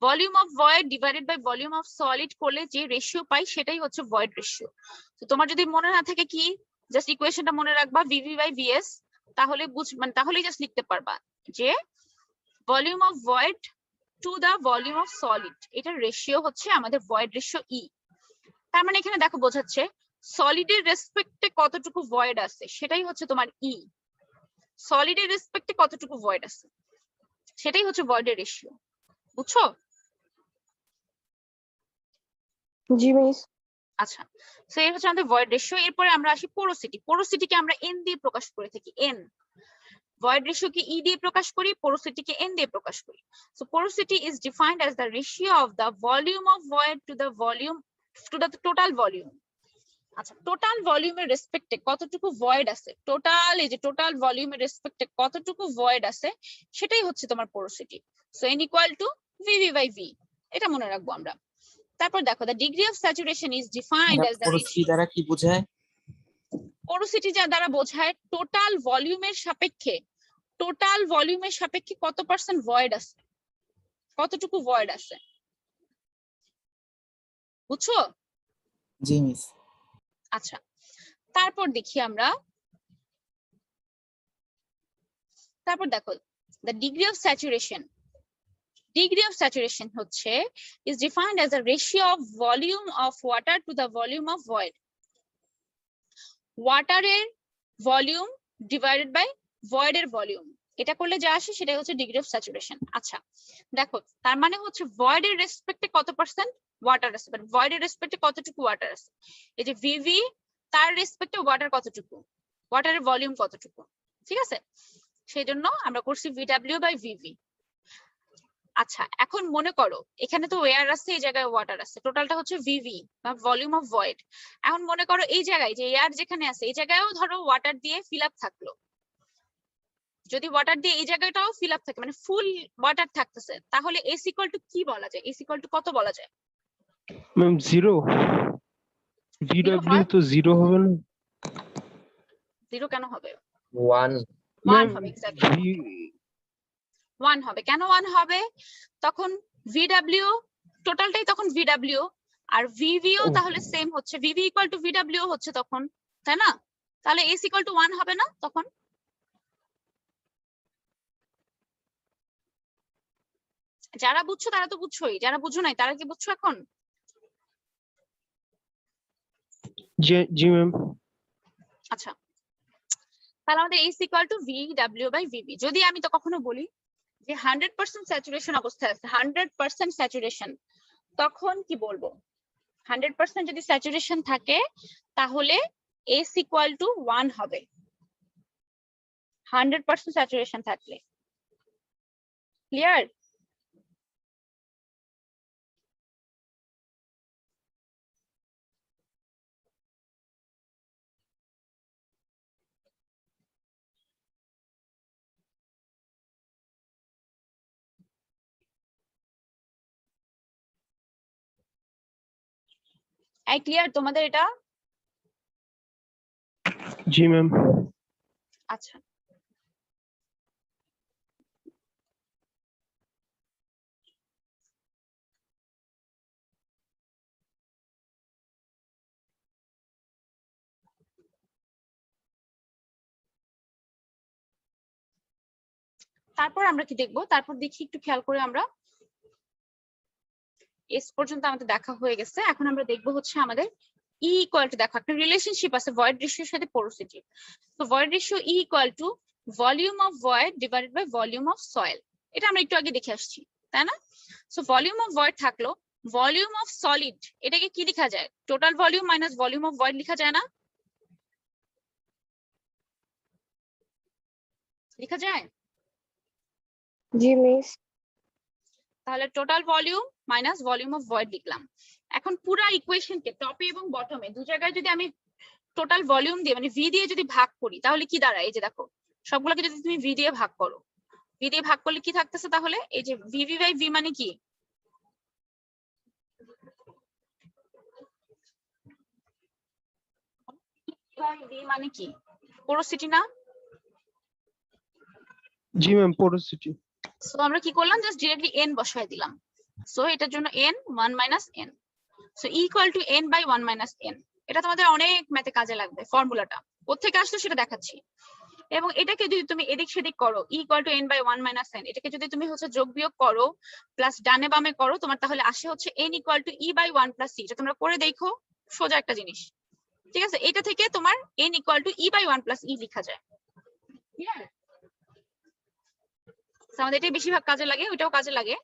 Speaker 1: Volume of void divided by volume of solid করলে যে রেশিও পাই সেটাই হচ্ছে ভয়েড রেশিও। তো তোমার যদি মনে না থাকে কি, জাস্ট ইকুয়েশনটা মনে রাখবা ভিভি বাই ভিএস, তাহলে মানে তাহলেই জাস্ট লিখতে পারবা যে volume of void to the volume of solid, এটার রেশিও হচ্ছে আমাদের ভয়েড রেশিও ই। তার মানে এখানে দেখো বোঝাচ্ছে সলিডের রেসপেক্টে কতটুকু ভয়েড আছে সেটাই হচ্ছে তোমার ই, সলিডের রেসপেক্টে কতটুকু ভয়েড আছে সেটাই হচ্ছে ভয়েডের রেশিও। বুঝছো?
Speaker 2: জি মিস।
Speaker 1: আচ্ছা, সো এই হচ্ছে আমাদের ভয়েড রেশিও। এরপরে আমরা আসি পোরোসিটি। পোরোসিটিকে আমরা এন দিয়ে প্রকাশ করে থাকি, এন। ভয়েড রেশিওকে ই দিয়ে প্রকাশ করি, পোরোসিটিকে এন দিয়ে প্রকাশ করি। So porosity is defined as the ratio of the volume of void to the volume to the total volume. আচ্ছা, টোটাল ভলিউমের রেসপেক্টে কতটুকু ভয়েড আছে, টোটাল এই যে টোটাল ভলিউমের রেসপেক্টে কতটুকু ভয়েড আছে সেটাই হচ্ছে তোমার porosity. So N equal to VV by V, এটা মনে রাখবো আমরা। তারপর দেখো the degree of saturation is defined as the
Speaker 6: porosity দ্বারা কি বোঝায়?
Speaker 1: পোরোসিটি যা দ্বারা বোঝায় টোটাল ভলিউমের সাপেক্ষে, টোটাল ভলিউমের সাপেক্ষে কত পার্সেন্ট ভয়েড আছে, কতটুকু ভয়েড আছে। বুঝছো?
Speaker 7: জি মিস।
Speaker 1: আচ্ছা, তারপর দেখি আমরা, তারপর দেখো the degree of saturation, degree of saturation হচ্ছে is defined as a ratio of volume of water to the volume of void. ওয়াটারের ভলিউম ডিভাইডেড বাই ভয়েডের ভলিউম, এটা করলে যা আসে সেটাই হচ্ছে ডিগ্রি অফ স্যাচুরেশন। আচ্ছা দেখো, তার মানে হচ্ছে ভয়েডের রেসপেক্টে কত পার্সেন্ট ওয়াটার আছে, বাট ভয়েডের রেসপেক্টে কতটুকু ওয়াটার আছে। এই যে ভিভি, তার রেসপেক্টে ওয়াটার কতটুকু, ওয়াটারের ভলিউম কতটুকু, ঠিক আছে? সেই জন্য আমরা করছি ভিডব্লিউ বাই ভিভি। আচ্ছা, এখন মনে করো এখানে তো এয়ার আছে, এই জায়গায় ওয়াটার আছে, টোটালটা হচ্ছে ভিভি বা ভলিউম অফ ভয়েড। এখন মনে করো এই জায়গায় যে এয়ার যেখানে আছে এই জায়গায়ও ধরো ওয়াটার দিয়ে ফিল আপ থাকলো, যদি ওয়াটার দিয়ে এই জায়গাটাও ফিল আপ থাকে মানে ফুল ওয়াটার থাকতেছে, তাহলে এস ইকুয়াল টু কি বলা যায়, এস ইকুয়াল টু কত বলা যায়?
Speaker 2: Ma'am zero. ভিডব্লিউ তো জিরো হবে না।
Speaker 1: জিরো কেন হবে?
Speaker 3: ওয়ান।
Speaker 1: ওয়ান
Speaker 2: ম্যাম
Speaker 1: হবে, এক্স্যাক্টলি ওয়ান হবে। কেন ওয়ান হবে? তখন ভিডব্লিউ টোটালটাই তখন ভিডব্লিউ, আর ভিভিও তাহলে সেম হচ্ছে, ভিভি ইকুয়াল টু ভিডব্লিউ হচ্ছে তখন, তাই না? তাহলে এস ইকুয়াল টু ওয়ান হবে না তখন? যারা বুঝছো তারা তো বুঝছোই, যারা বুঝো নাই তারা কি বুঝছো এখন?
Speaker 2: জি ম্যাম।
Speaker 1: আচ্ছা, তাহলে আমাদের S equal to VW by VV. যদি আমি তো কখনো বলি যে 100% স্যাচুরেশন অবস্থায় আছে, 100% স্যাচুরেশন, তখন কি বলবো? 100% যদি স্যাচুরেশন থাকে তাহলে এস ইকুয়াল টু 1 হবে, 100% স্যাচুরেশন থাকলে। ক্লিয়ার? এই ক্লিয়ার তোমাদের এটা?
Speaker 2: জি ম্যাম।
Speaker 1: আচ্ছা, তারপর আমরা কি দেখবো? তারপর দেখি একটু খেয়াল করে আমরা, এস পর্যন্ত আমাদের দেখা হয়ে গেছে। এখন আমরা দেখবো হচ্ছে আমাদের ই ইকুয়াল টু, দেখো একটা রিলেশনশিপ আছে ভয়েড রেশিওর সাথে পোরোসিটি। তো void ratio E equal to volume of void divided by volume of soil, এটা আমরা একটু আগে দেখে আসছি, তাই না? সো ভলিউম অফ ভয়েড থাকলো, ভলিউম অফ সলিড, এটাকে কি লেখা যায়? Total volume minus volume of void লেখা যায় না? লেখা যায়?
Speaker 2: জি মিস।
Speaker 1: তাহলে total volume minus volume of void লিখলাম। এখন পুরা ইকুয়েশনকে টপে এবং বটমে দু জায়গায় যদি আমি টোটাল ভলিউম দিয়ে মানে ভি দিয়ে যদি ভাগ করি তাহলে কি দাঁড়ায়? এই যে দেখো, সবগুলোকে যদি তুমি ভি দিয়ে ভাগ করো, ভি দিয়ে ভাগ করলে কি থাকতেছে তাহলে? এই যে ভিভি বাই ভি মানে কি? ভি মানে কি? পোরোসিটি না?
Speaker 2: জি ম্যাম পোরোসিটি।
Speaker 1: সো আমরা কি করলাম? জাস্ট ডিরেক্টলি এন বসায় দিলাম। সো এটার জন্য n 1 minus n, so equal to n by 1 minus n। এটা তোমাদের অনেক ম্যাথে কাজে লাগবে, ফর্মুলাটা কোত্থেকে আসলো সেটা দেখাচ্ছি। এবং এটাকে যদি তুমি এদিক সেদিক করো, equal to n by 1 minus n, এটাকে যদি তুমি হচ্ছে যোগ বিয়োগ করো প্লাস ডানে বামে করো, তোমার তাহলে আসে হচ্ছে n equal to e by 1 plus c। এটা তোমরা করে দেখো, সোজা একটা জিনিস, ঠিক আছে? এটা থেকে তোমার n equal to e by 1 plus e লেখা যায়। আমাদের এটাই বেশিরভাগ কাজে লাগে, ওইটাও কাজে লাগে,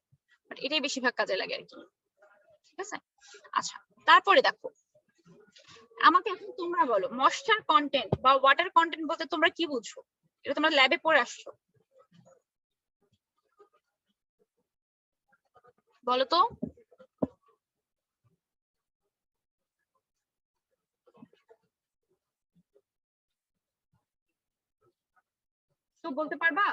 Speaker 1: বাট এটাই বেশিরভাগ কাজে লাগে আর কি, ঠিক আছে? আচ্ছা, তারপরে দেখো, আমাকে এখন তোমরা বলো ময়েশ্চার কন্টেন্ট বা ওয়াটার কন্টেন্ট বলতে তোমরা কি বুঝো? এটা তোমরা ল্যাবে পড়ে আসছো, বলো তো। তো বলতে পারবা?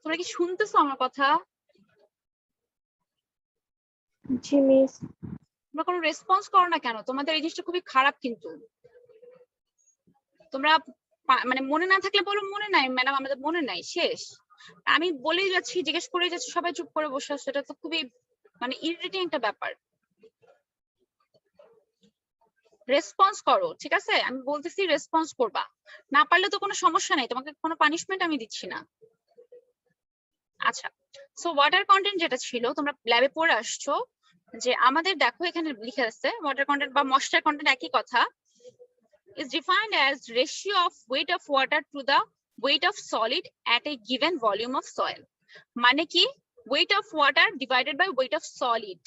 Speaker 1: তোমরা কি শুনতেছো আমার কথা?
Speaker 2: জি মিস।
Speaker 1: তোমরা কোনো রেসপন্স করো না কেন? তোমাদের এই জিনিসটা খুবই খারাপ কিন্তু। তোমরা মানে মনে না থাকলে বলো মনে নাই ম্যাডাম, আমাদের মনে নাই, শেষ। আমি বলেই যাচ্ছি, জিজ্ঞেস করে যাচ্ছি, সবাই চুপ করে বসে আসছে, এটা তো খুবই মানে ইরিটেটিং একটা ব্যাপার। রেসপন্স করো, ঠিক আছে? আমি বলতেছি রেসপন্স করবা, না পারলে তো কোনো সমস্যা নাই, তোমাকে কোনো পানিশমেন্ট আমি দিচ্ছি না। আচ্ছা, সো ওয়াটার কন্টেন্ট যেটা ছিল তোমরা ল্যাবে পড়ে আসছো, যে আমাদের দেখো এখানে লিখে আছে ওয়াটার কন্টেন্ট বা ময়েশ্চার কন্টেন্ট একই কথা, is defined as ratio of weight of water to the weight of solid at a given volume of soil। মানে কি? weight of water divided by weight of solid,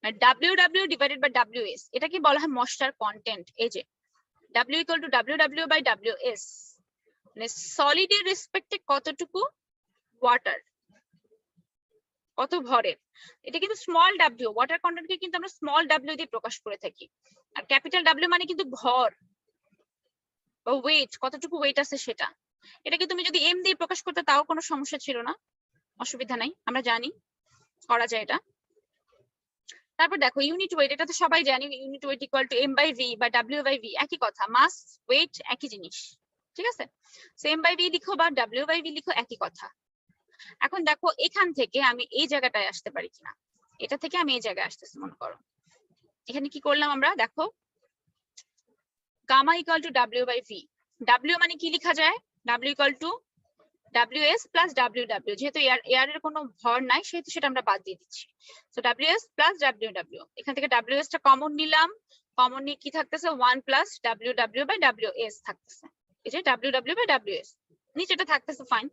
Speaker 1: WW divided by WS, এটা কি বলা হয় ময়েশ্চার কন্টেন্ট। এই যে W equal to WW by WS, মানে সলিড এর রেসপেক্টে কতটুকু ওয়াটার, কত ভরের। এটা কিন্তু স্মল W, ওয়াটার কন্টেন্টকে কিন্তু আমরা স্মল W দিয়ে প্রকাশ করে থাকি, আর ক্যাপিটাল W মানে কিন্তু ভর বা ওয়েট, কতটুকু ওয়েট আছে সেটা। এটাকে তুমি যদি এম দিয়ে প্রকাশ করতে তাও কোনো সমস্যা ছিল না, অসুবিধা নাই, আমরা জানি করা যায় এটা। তারপর দেখো ইউনিট ওয়েট, এটা তো সবাই জানি, unit weight equal to M by V বা ডাব্লিউ বাই ভি, একই কথা, মাস ওয়েট একই জিনিস, ঠিক আছে? সো এম বাই ভি লিখো বা ডাব্লিউ বাই ভি লিখো, একই কথা। এখন দেখো এখান থেকে আমি এই জায়গাটায় আসতে পারি কিনা, এটা থেকে আমি এই জায়গায় আসতেছি, মনে করো এখানে কি করলাম আমরা, দেখো gamma equal to W by V. W মানে কি লেখা যায়? W equal to WS plus WW, যেহেতু এয়ার এর কোনো ভর নাই সেহেতু সেটা আমরা বাদ দিয়ে দিচ্ছি। সো WS প্লাস WW, এখান থেকে WS টা কমন নিলাম, কমন নিয়ে কি থাকতেছে 1 প্লাস WW বাই WS থাকতেছে, এই যে WW বাই WS নিচেটা থাকতেছে, ফাইন।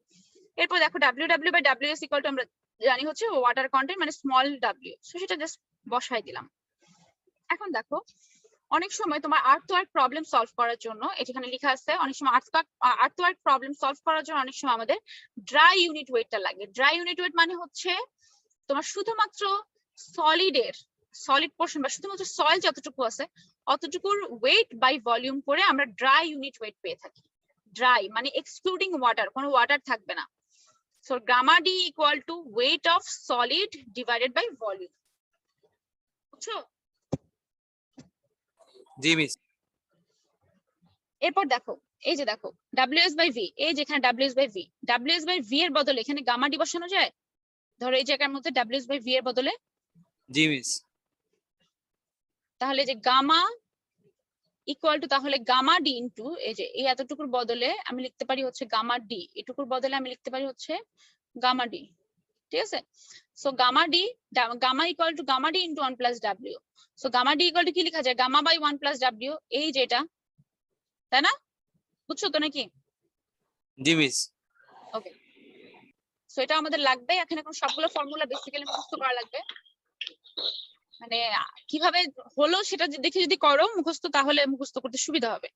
Speaker 1: এরপর দেখো WW by WS equal to আমরা জানি হচ্ছে ওয়াটার কন্টেন্ট মানে স্মল W, সো সেটা জাস্ট বসাই দিলাম। এখন দেখো অনেক সময় তোমার আর্থওয়ার্ক প্রবলেম সলভ করার জন্য, এখানে লেখা আছে অনেক সময় আর্থওয়ার্ক প্রবলেম সলভ করার জন্য অনেক সময় আমাদের ড্রাই ইউনিট ওয়েটটা লাগে। ড্রাই ইউনিট ওয়েট মানে হচ্ছে তোমার শুধুমাত্র সলিড পোর্শন বা শুধুমাত্র সয়েল যতটুকু আছে অতটুকুর ওয়েট বাই ভলিউম করে আমরা ড্রাই ইউনিট ওয়েট পেয়ে থাকি। ড্রাই মানে এক্সক্লুডিং ওয়াটার, কোনো ওয়াটার থাকবে না। So gamma D equal to weight of solid divided by volume, বুঝছো?
Speaker 6: জি মিস।
Speaker 1: এরপর দেখো এই যে দেখো WS বাই ভি, এই যেখানে WS by V, WS by V এর বদলে এখানে গামা ডি বসানো যায়। ধরো এই জায়গার মধ্যে WS বাই ভি এর বদলে,
Speaker 6: জি মিস।
Speaker 1: তাহলে যে গামা ইকুয়াল টু, তাহলে গামা ডি ইনটু এই যে এই এতটুকুর বদলে আমি লিখতে পারি হচ্ছে গামা ডি, এটুকুর বদলে আমি লিখতে পারি হচ্ছে গামা ডি, ঠিক আছে? So gamma D, gamma equal to gamma D into 1 plus W। So gamma D equal to কি লেখা যায়? গামা বাই 1 প্লাস W, এই যেটা, তাই না? বুঝছো তো নাকি?
Speaker 6: জি মিস।
Speaker 1: ওকে, সো এটা আমাদের লাগবে। এখানে কোন সবগুলো ফর্মুলা বেসিক্যালি মুখস্থ করা লাগবে, মানে কিভাবে হলো সেটা দেখে যদি করো মুখস্থ, তাহলে মুখস্থ করতে সুবিধা হবে।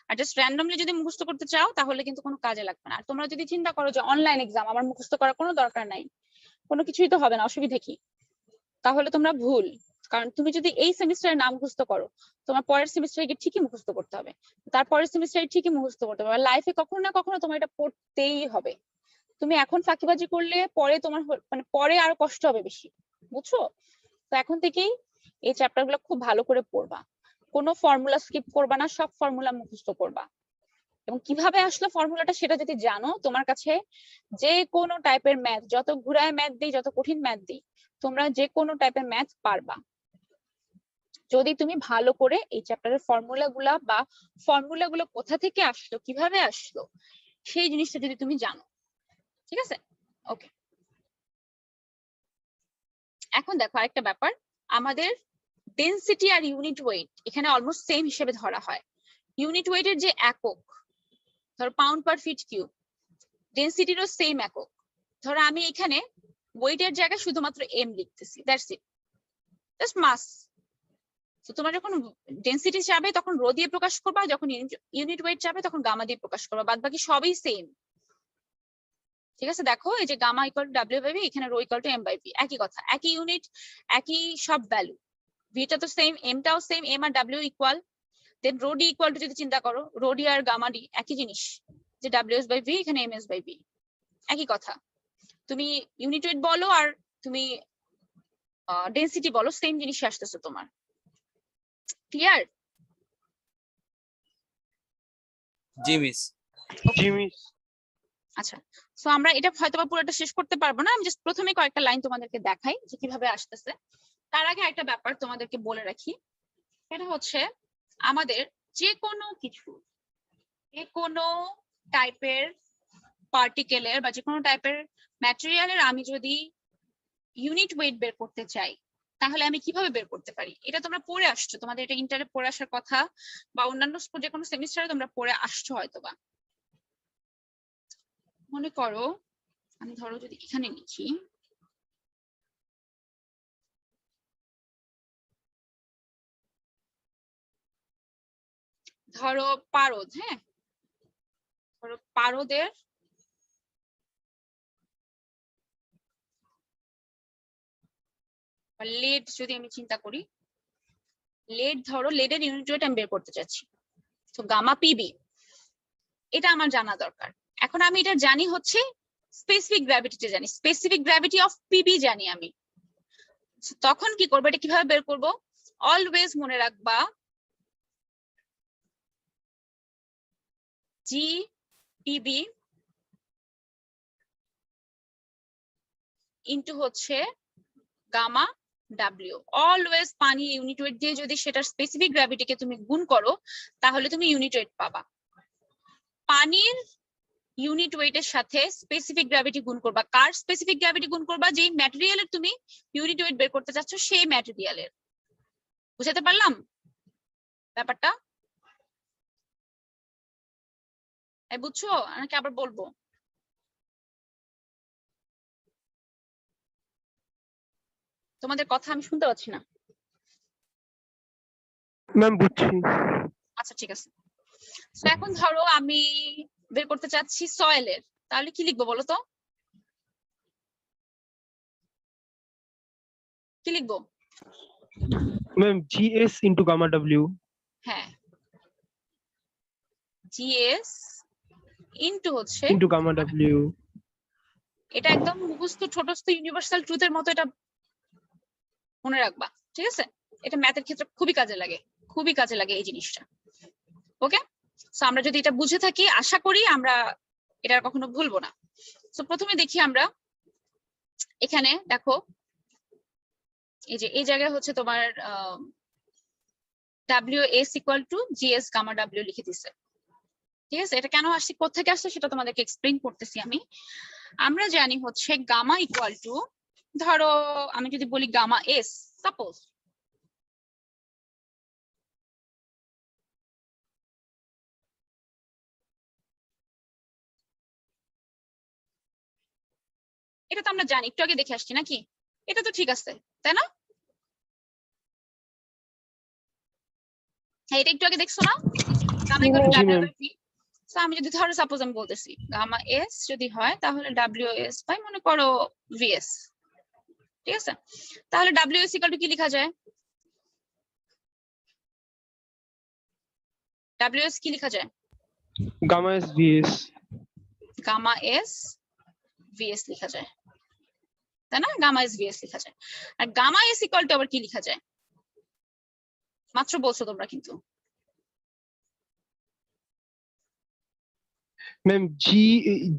Speaker 1: আর জাস্ট র্যান্ডমলি যদি মুখস্থ করতে চাও তাহলে কিন্তু কোনো কাজে লাগবে না। আর তোমরা যদি চিন্তা করো যে অনলাইন এক্সাম, আমার মুখস্থ করার কোনো দরকার নাই, কোনো কিছুই তো হবে না, অসুবিধা কি? তাহলে তোমরা ভুল। কারণ তুমি যদি এই সেমিস্টারে না মুখস্থ করো, তোমার পরের সেমিস্টারে গিয়ে ঠিকই মুখস্থ করতে হবে, তারপরের সেমিস্টারে ঠিকই মুখস্থ করতে হবে। লাইফে কখনো না কখনো তোমার এটা পড়তেই হবে। তুমি এখন ফাঁকিবাজি করলে পরে তোমার মানে পরে আরো কষ্ট হবে বেশি, বুঝছো? তো এখন থেকেই এই চ্যাপ্টার গুলো খুব ভালো করে পড়বা। কোনো ফর্মুলা স্কিপ করবা না, সব ফর্মুলা মুখস্থ করবা। এবং কিভাবে আসলো ফর্মুলাটা সেটা যদি জানো, তোমার কাছে যে কোনো টাইপের ম্যাথ, যত ঘুরায় ম্যাথ দিই, যত কঠিন ম্যাথ দিই, তোমরা যে কোনো টাইপের ম্যাথ পারবা যদি তুমি ভালো করে এই চ্যাপ্টারের ফর্মুলাগুলো কোথা থেকে আসলো, কিভাবে আসলো, সেই জিনিসটা যদি তুমি জানো। ঠিক আছে, ওকে। এখন দেখো আরেকটা ব্যাপার, আমাদের ডেনসিটি আর ইউনিট ওয়েট এখানে অলমোস্ট সেম হিসেবে ধরা হয়। ইউনিট ওয়েটের যে একক, ধরো পাউন্ড পার ফিট কিউব, ডেনসিটিরও সেম একক। ধরো আমি এখানে ওয়েটের জায়গায় শুধুমাত্র এম লিখতেছি, দ্যাটস ইট, জাস্ট মাস। তো তোমার যখন ডেনসিটি চাবে তখন রো দিয়ে প্রকাশ করবা, যখন ইউনিট ওয়েট চাবে তখন গামা দিয়ে প্রকাশ করবা, বাদ বাকি সবই সেম। ঠিক আছে, দেখো এই যে gamma equal to W by V, এখানে rho equal to M by V, একই কথা, একই ইউনিট, একই সব ভ্যালু। ভিটা তো সেম, এমটাও সেম, এম আর W equal. Then rho D equal to যদি চিন্তা করো, রো ডি আর গামা ডি একই জিনিস, যে ডাব্লিউ এস বাই ভি, এখানে এম এস বাই ভি, একই কথা। তুমি ইউনিট ওয়েট বলো আর তুমি ডেনসিটি বলো, সেম জিনিস আসতেছে তোমার। ক্লিয়ার?
Speaker 6: জি মিস।
Speaker 1: আচ্ছা, সো আমরা এটা হয়তোবা পুরোটা শেষ করতে পারবো না, আমি জাস্ট প্রথমে কয়েকটা লাইন তোমাদেরকে দেখাই যে কিভাবে আসতেছে। তার আগে একটা ব্যাপার তোমাদেরকে বলে রাখি, সেটা হচ্ছে আমাদের যে কোনো কিছু, যে কোনো টাইপের পার্টিকেলের বা যে কোনো টাইপের ম্যাটেরিয়ালের আমি যদি ইউনিট ওয়েট বের করতে চাই, তাহলে আমি কিভাবে বের করতে পারি? এটা তোমরা পড়ে আসছো, তোমাদের এটা ইন্টারে পড়ে আসার কথা, বা অন্যান্য যে কোনো সেমিস্টারে তোমরা পড়ে আসছো হয়তোবা। মনে করো আমি ধরো যদি এখানে লিখি, ধরো পারদ, হ্যাঁ, ধরো পারদের লেড যদি আমি চিন্তা করি, লেড, ধরো লেডের ইউনিট ওয়েট আমি বের করতে চাচ্ছি, তো গামা পিবি, এটা আমার জানা দরকার। এখন আমি এটা জানি হচ্ছে স্পেসিফিক গ্র্যাভিটিতে জানি, স্পেসিফিক গ্র্যাভিটি অফ পিবি জানি আমি। তখন কি করবো, এটা কিভাবে বের করব? অলওয়েজ মনে রাখবা জি পিবি ইন্টু হচ্ছে গামা ডাব্লিউ। অলওয়েজ পানি ইউনিট ওয়েট দিয়ে যদি সেটার স্পেসিফিক গ্র্যাভিটিকে তুমি গুণ করো, তাহলে তুমি ইউনিট ওয়েট পাবা। পানির ইউনিট ওয়েটের সাথে স্পেসিফিক গ্র্যাভিটি গুণ করবা। কার স্পেসিফিক গ্র্যাভিটি গুণ করবা? যেই ম্যাটেরিয়ালের তুমি ইউনিট ওয়েট বের করতে চাচ্ছ সেই ম্যাটেরিয়ালের। বুঝাতে পারলাম ব্যাপারটা? বুঝছো নাকি আবার বলবো? তোমাদের কথা আমি শুনতে পাচ্ছি না।
Speaker 7: ম্যাম বুঝছি।
Speaker 1: আচ্ছা ঠিক আছে, তো এখন ধরো আমি বের করতে চাচ্ছি সয়েলের, তাহলে কি লিখবো বলো তো? কি লিখবো?
Speaker 7: Ma'am GS into gamma W.
Speaker 1: হ্যাঁ, জিএস ইন্টু হচ্ছে
Speaker 7: ইন্টু গামা ডাব্লিউ।
Speaker 1: এটা একদম মুখস্থ ছোটস্থ ইউনিভার্সাল ট্রুথের মতো, এটা মনে রাখবা। ঠিক আছে, এটা ম্যাথের ক্ষেত্রে খুবই কাজে লাগে, খুবই কাজে লাগে এই জিনিসটা। ওকে, সো আমরা যদি এটা বুঝে থাকি, আশা করি আমরা এটা আর কখনো ভুলবো না। সো প্রথমে দেখি আমরা এখানে, দেখো এই যে এই জায়গায় হচ্ছে তোমার WS equal to GS gamma W লিখে দিছে। ঠিক আছে, এটা কেন আসছে, কোথেকে আসছে সেটা তোমাদেরকে এক্সপ্লেইন করতেছি আমি। আমরা জানি হচ্ছে গামা ইকুয়াল টু, ধরো আমি যদি বলি গামা S, সাপোজ এটা তো আমরা জানি, একটু আগে দেখে আসছি নাকি? এটা তো ঠিক আছে তাই না? হ্যাঁ, এটা একটু আগে দেখছো না, gamma equal to W by V। So আমি যদি ধরো সাপোজ আমি বলতেছি গামা S যদি হয় তাহলে WS বাই মনে করো VS। ঠিক আছে, তাহলে WS ইকুয়াল টু কি লেখা যায়? WS কি লেখা যায়?
Speaker 7: Gamma S VS.
Speaker 1: Gamma S VS লেখা যায় তাই না? গামা S VS লেখা যায়। আর গামা S ইকুয়াল টু আবার কি লেখা যায়? মাত্র বলছো তোমরা কিন্তু।
Speaker 7: Ma'am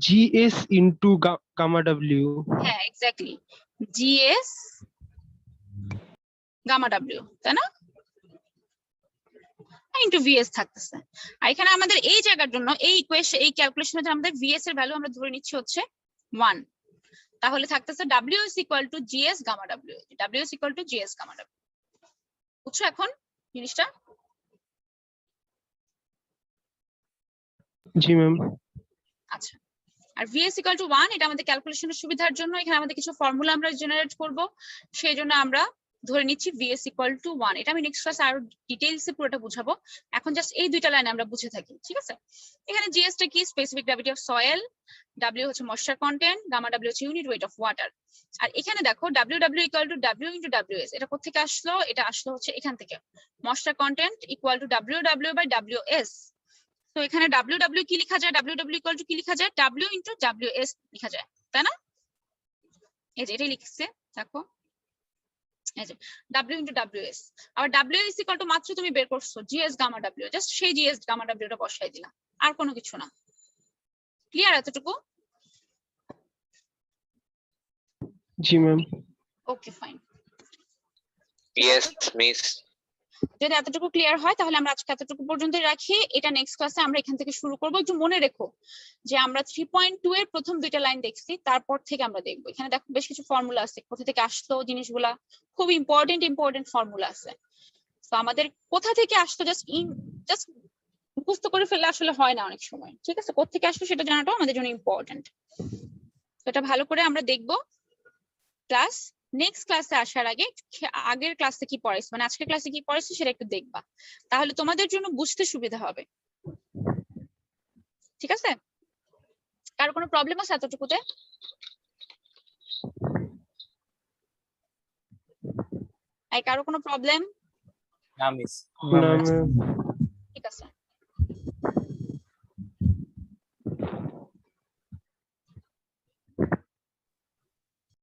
Speaker 7: GS into gamma W.
Speaker 1: হ্যাঁ এক্স্যাক্টলি, জিএস গামা ডাব্লিউ, তাই না? ইন্টু ভিএস থাকতেছে। আর এখানে আমাদের এই জায়গার জন্য এই ইকুয়েশন, এই ক্যালকুলেশনের জন্য আমাদের ভিএস এর ভ্যালু আমরা ধরে নিচ্ছি হচ্ছে 1। তাহলে থাকতেছে W is equal to GS gamma W, W is equal to GS gamma W. বুঝছো এখন জিনিসটা?
Speaker 7: জি ম্যাম।
Speaker 1: আচ্ছা, আর ভিএস ইকুয়াল টু 1 এটা আমাদের ক্যালকুলেশনের সুবিধার জন্য এখানে আমাদের কিছু ফর্মুলা আমরা জেনারেট করব, সেই জন্য আমরা ধরে নিচ্ছি ভিএস ইকুয়াল টু 1। এটা আমি নেক্সট ক্লাসে আরো ডিটেইলসে পুরোটা বুঝাবো, এখন জাস্ট এই দুইটা লাইনে আমরা বুঝে থাকি, ঠিক আছে? এখানে জিএস টা কি? Specific gravity of soil, W হচ্ছে ময়েশ্চার কন্টেন্ট, গামা ডাব্লিউ হচ্ছে ইউনিট ওয়েট অফ ওয়াটার। আর এখানে দেখো W W equal to W into WS, এটা কোথা থেকে আসলো? এটা আসলো হচ্ছে এখান থেকে, moisture content equal to W W by WS. তো এখানে ডাব্লিউ ডাব্লিউ কি লেখা যায়? ডাব্লিউ ডাব্লিউ ইকুয়াল টু কি লেখা যায়? ডাব্লিউ ইন্টু ডাব্লিউএস লেখা যায়, তাই না? এই যে এটাই লিখছে, দেখো এই যে ডাব্লিউ ইন্টু ডাব্লিউএস। আবার ডাব্লিউএস ইকুয়াল টু মাত্র তুমি বের করছো জিএস গামা ডাব্লিউ, জাস্ট সেই জিএস গামা ডাব্লিউটা বসাই দিলাম, আর কোনো কিছু না। ক্লিয়ার এতটুকু?
Speaker 7: জি ম্যাম।
Speaker 1: Okay fine.
Speaker 5: Yes miss.
Speaker 1: যদি এতটুকু ক্লিয়ার হয় তাহলে আমরা আজকে এতটুকু পর্যন্তই রাখি। এটা নেক্সট ক্লাসে আমরা এখান থেকে শুরু করব। একটু মনে রেখো যে আমরা 3.2 এর প্রথম দুইটা লাইন দেখছি, তারপর থেকে আমরা দেখবো। এখানে দেখো বেশ কিছু ফর্মুলা আছে, কোথা থেকে আসলো জিনিসগুলা, খুব ইম্পর্টেন্ট ফর্মুলা আছে। তো আমাদের কোথা থেকে আসতো জাস্ট মুখস্থ করে ফেললে আসলে হয় না অনেক সময়, ঠিক আছে? কোথা থেকে আসলো সেটা জানাটাও আমাদের জন্য ইম্পর্টেন্ট। তো এটা ভালো করে আমরা দেখবো। প্লাস নেক্সট ক্লাসে আসার আগে আগের ক্লাসে কি পড়াইছি, মানে আজকের ক্লাসে কি পড়াইছি সেটা একটু দেখবা, তাহলে তোমাদের জন্য বুঝতে সুবিধা হবে, ঠিক আছে? কারো কোনো প্রবলেম আছে এতটুকুতে? কারো কোনো প্রবলেম?
Speaker 6: না মিস।
Speaker 7: না ম্যাম।
Speaker 1: ঠিক আছে।